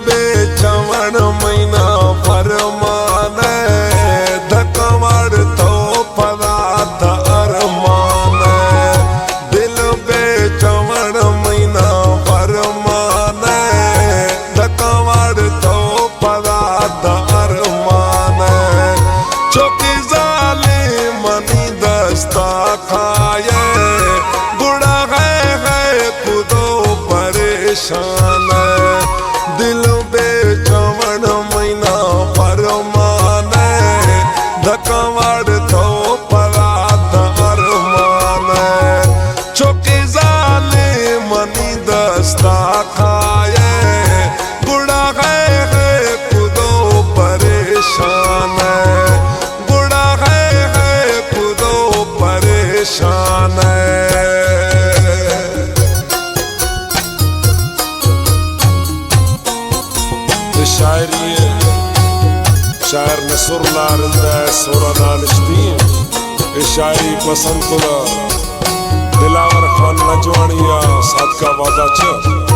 बेचवण महीना फरमान धकमड़ तो पदार्थ अरमान दिल बेचवण महीना फरमान धकमड़ तो पदार्थ अरमान चौकी जाले मनी दस्ता खाए गुड़ा है खुदो परेशान दिल बेचवण महीना फरमान धकमड़ तो पदार्थ अरमान चौकी जाले मनी दस्ता खाए गुड़ा है खुदो परेशान गुड़ा है खुदो परेशान शायरी शायर नसरुल्लाह रंदा सोराना नश्ती शायरी पसंद करा दिलावर खान नजवानिया साथ का वादा च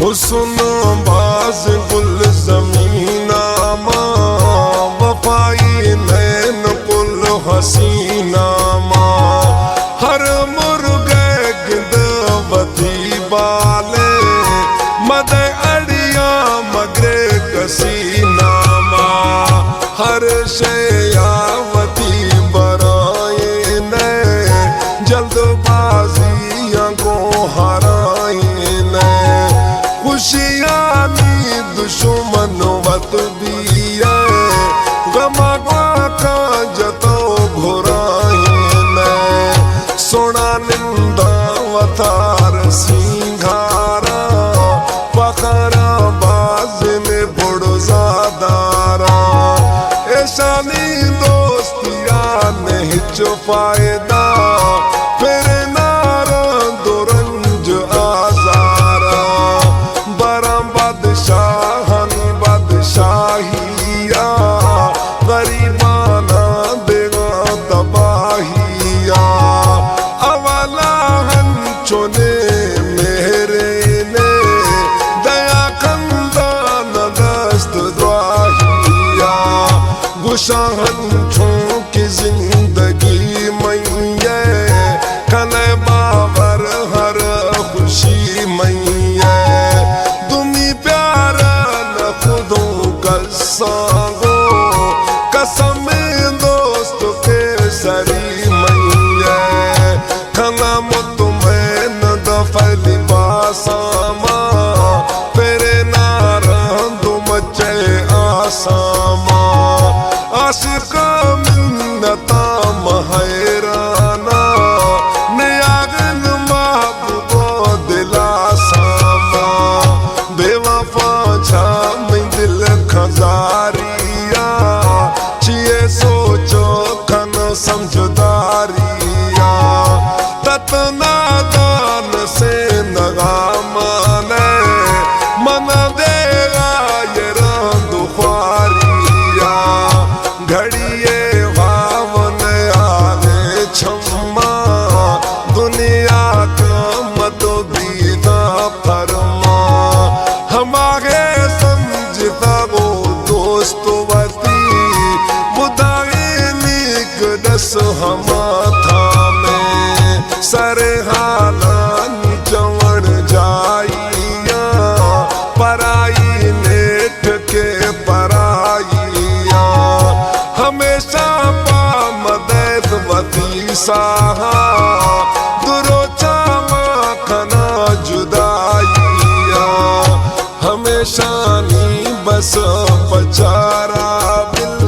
हुस्न बाज गुल ज़मीना मां वफाई नैन कुल हसीना मां हर मुर्गे गिंद वधी बाले मद अड़िया मगरे कसीना मां हर शयावती बराए ने जल्दबाजियां को हराए ने खुशियानी दुश्मन वत दिया गमा का जतो घुराए सोना निंदा वतार सिंघारा पखरा बाज में बुड़ ज़ादारा ऐसानी दोस्तिया नहीं फायदा फिर नारा दुरंज आजारा बादशाहनी बादशाहिया गरीबाना देगा तबाहिया अवाला हंचोने मेरे ने दया कंदा नदस्त द्वाहिया गुशा हंचों की जिंदगी मैये कने बाबर हर खुशी मैये सांगो कसम दोस्त के सरी मैया खाना तुम्हें न दफली बासामा तेरे नारंद मचे आसामा आशिक मिन्नता महराना नियागन महबूबो दिलासामा बेवफा छा दिल खजारिया चिए सोचो खन समझदारिया ततना दान से नगा माने मन देगा ये रंग फारिया घड़िए भावन आने क्षमा दुनिया का मत बीना फरमा हमारे वो दोस्तवती बुदाई निकदस हम था में सरे हालान जवण जाइया पराई नेठ के पराइया हमेशा पा मददवती साहा दुरोचा खना जुदाइया हमेशा बस पचारा बिल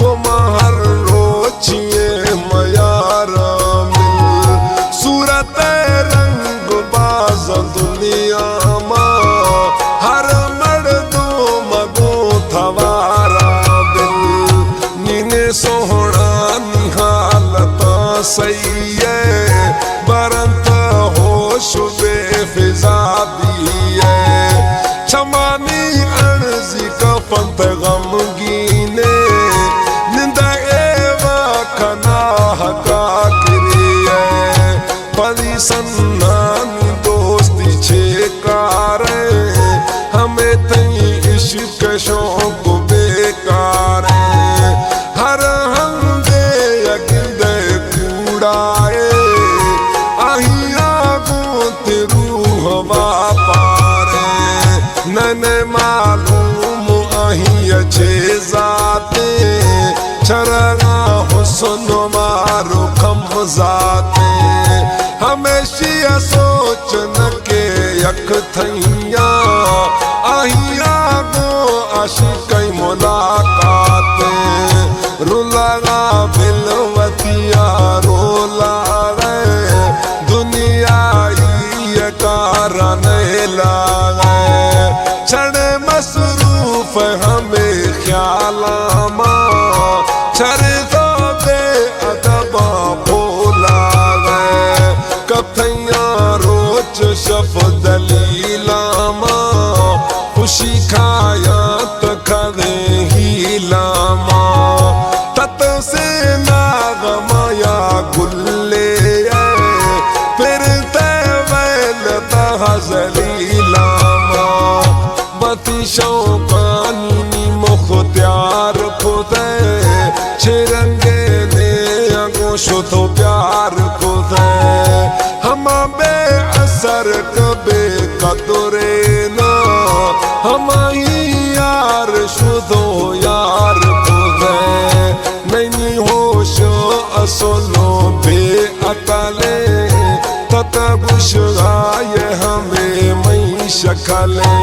गुमार रोचिए मयारा मिल सूरत रंग बाज दुनिया मा हर मर्द सन्नानी दोस्ती छेकारे हमें तई इश्क शौक बेकार हर हंदे अगिंदे कूड़ाए अहिया गोत रूह पारे नने मालूम अहिया छे जाते चरना हुस्न मारो कम जाते हमेशा सोच न के यक थैया अहिया गो आशिक मुलाकात रुलागा बिलवतिया रोला दुनिया ये कारण लागे छड़ मसरूफ हमें ख्याला छड़ तो दे अदबा भोला गए कथैया रोच शफ दलीला खुशी खाया तो खदे ही लामा तत से नाग माया गुल्ले फिर तैवल तहजली लामा बती शौकानी मुख्तियार खुदे छिरंगे ने अगोशो तो प्यार खुदे हम बे असर कबे कदरे ना हम ही यार शुदो यार खुदे नहीं होश असलो बे अकले ततबुश गाये हमें मई शकले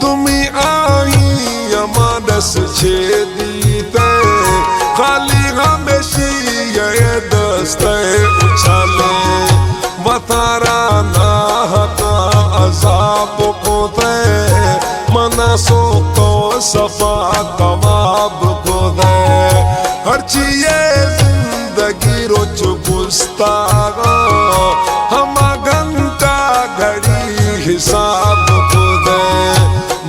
दुमी आई यमादस छेदी ते खाली हमेशी ये दस्ते उछले बतारा नाह का अजाब को दे मनसो तो सफा कबाब को दे हर चीज़ जिंदगी रोज गुस्तागा हम घंटा घड़ी हिसाब को दे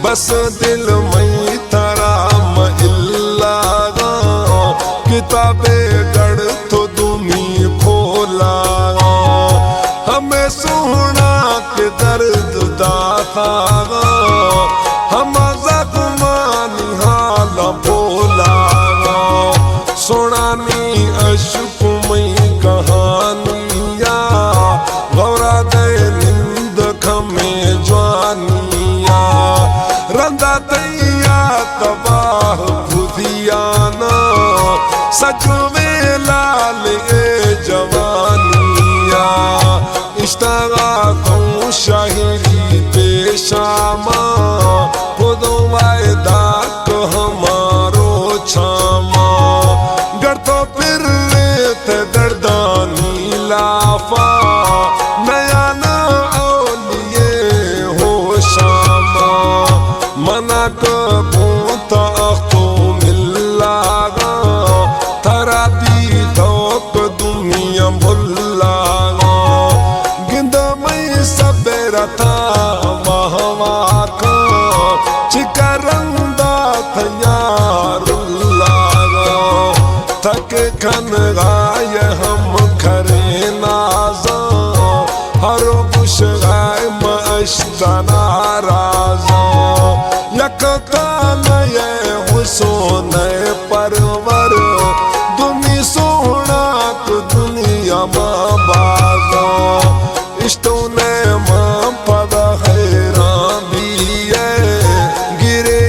बस दिल में तराम इल्लागा किताबे गढ़ तो दुमी खोला हमें सुना के दर्द दाता हम जख्मानी हाल बोला सुनानी अशुक में कहानिया गौरा दे निंद खमे ज्वानिया रंदा तैया तबाह खुदियाना सच में लाल ए जवानिया इश्तगा तो शाहिरी पेशामा खुदो वायदा को हमारो छामा गर तो फिर लेते दर्दानी लाफा नया ना औलिए हो शामा मना कबूत अख्तो मिल्लागा थरा दी धोक दुनिया भुल्लागा गिंद में सबेरा था महवा का चिकरंदा तैयारुल्लागा थक खन गाय हम खरे नाजा हर कुश गाय मश्तना राजा यकता नये हुसोन परवर दुनी सोना को दुनिया माँ बाजा इष्टों ने माँ पद हैरान भी है गिरे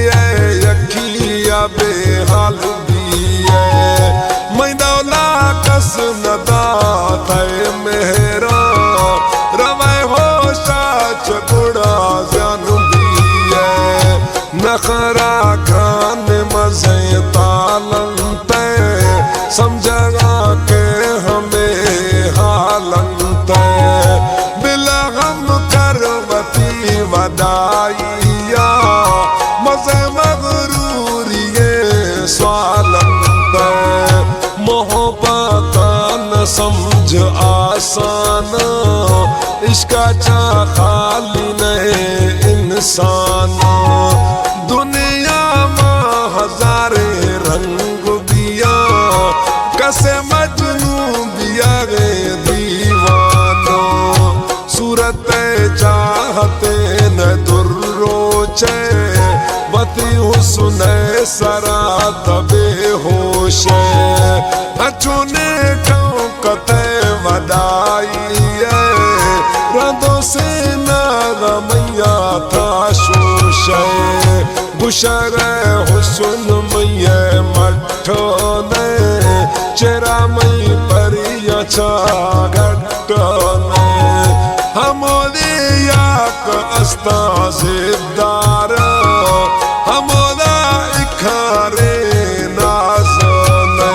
यकिया बेहाल भी है मैं दौला कस नदा थे मेरा रवाय हो साच गुड़ा जान भी है नखरा खान मजे तालंते समझगा के हमें हालंते बिला हम करवती वदाइया मजे मगरूरिये स्वालंते मोहब्बत न समझ आसान इसका चा खाली नहीं इंसान दुनिया में हजारे रंग बिया कसे मजनू बिया गे दीवानो सोचे वती हुस्न सरा तबे होश अचूने क्यों कते वदाई रदों से नागमैया था शोश गुशर हुस्न मैया मठो ने चेरा मई परिया चा घटो ने हमोदे याक अस्ता जिद्दार हमोदा इखारे नाज़ने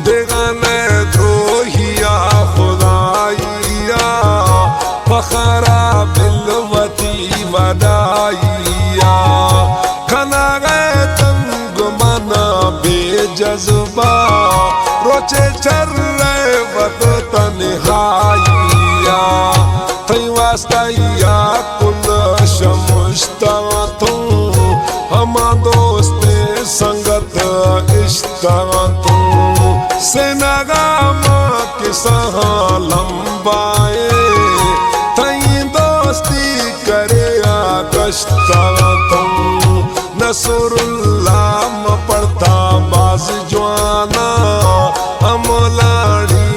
देगाने द्रोहिया खुदाइया फखरा बिलवती वदाइया खना गए तंग मना बेजज़बा रोचे चर रहे वत तन्हाइया थई वास्ताइया कुल शमुश्तातू हमा दोस्ते संगत इश्तातू सेनागामा के सहा लंबाए थई दोस्ती करे आकश्तातू नसरुल्लाह म पड़ता बाज जवाना अमलाड़ी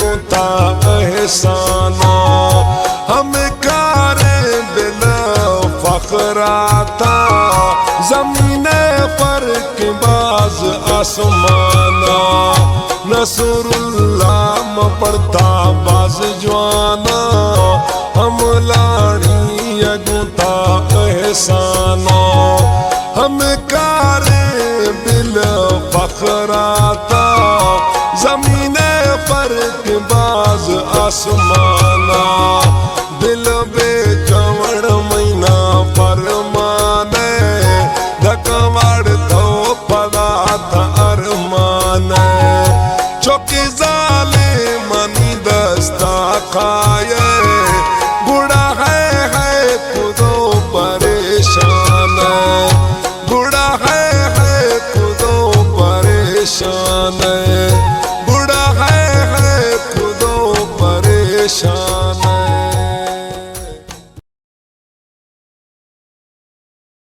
गोता एहसाना हम कारे बिना फखराता जमीने पर के बाज आसमाना नसरुल्लाह म पड़ता बाज जवाना हम लाड़ी गोता एहसाना हम कारे बिल फखराता जमीने पर के बाज आसमान